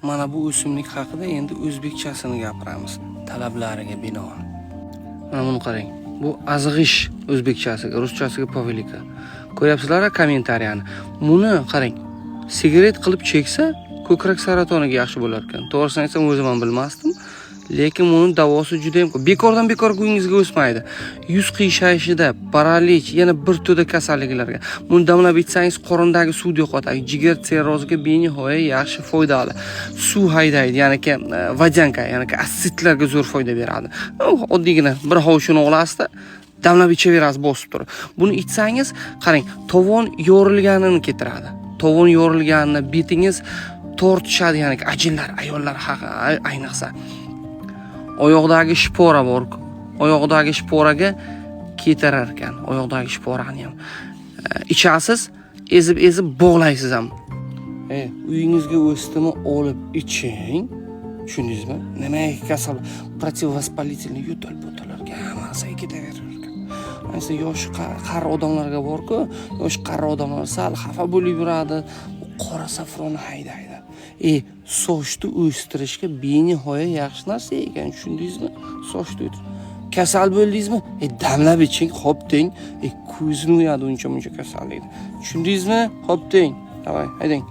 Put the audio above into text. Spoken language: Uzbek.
mana bu o'simlik haqida endi o'zbekchasini gapiramiz, talablariga binoan. Mana buni qarang. Bu azg'ish o'zbekchasiga, ruschasiga povelika. Ko'ryapsizlar-a kommentariyani? Buni qarang. Sigaret qilib cheksa, ko'krak saratoniga yaxshi bo'lar ekan. To'g'risini aytsam, o'zim ham bilmasdim. Lekin buni davosi juda ham bekordan bo'yingizga o'smaydi. Yuz qiyshayishida, paralech, yana bir to'da kasalliklarga. Buni damlab ichsangiz qorindagi suvni yo'qotadi. Jigar sirroziga benihoya yaxshi foydali. Suv haydaydi, ya'ni ki vajanka, ya'ni ki assidlarga zo'r foyda beradi. Oddiygina bir hovuchini olasizda, damlab ichaverasiz bosib turib. Buni ichsangiz, qarang, tovon yorilganini keltiradi. Tovon yorilganini betingiz tortishadi, ya'ni ajinlar, ayollar ayniqsa. Oyoqdagi shpora bor-ku. Oyoqdagi shporaga ketarar ekan. Oyoqdagi shporani ham ichasiz, ezib bog'laysiz ham. Uyingizga o'stimi olib iching. Tushundingizmi? Nimaga kasal, protivvоспалительный yo'tal-po'talarga hammasi ketaverar ekan. Ayniqsa yosh qari odamlarga bor-ku, yosh qari odamlar sal xafa bo'lib yuradi. Qora safroni haydaydi. Sochni o'stirishga benihoya yaxshi narsa ekan, tushundingizmi? Sochni kasal bo'ldingizmi? Damlab iching, xo'p deng. Ko'zni uyadi uncha-muncha kasallikni. Tushundingizmi? Xo'p deng. Davay, haydang.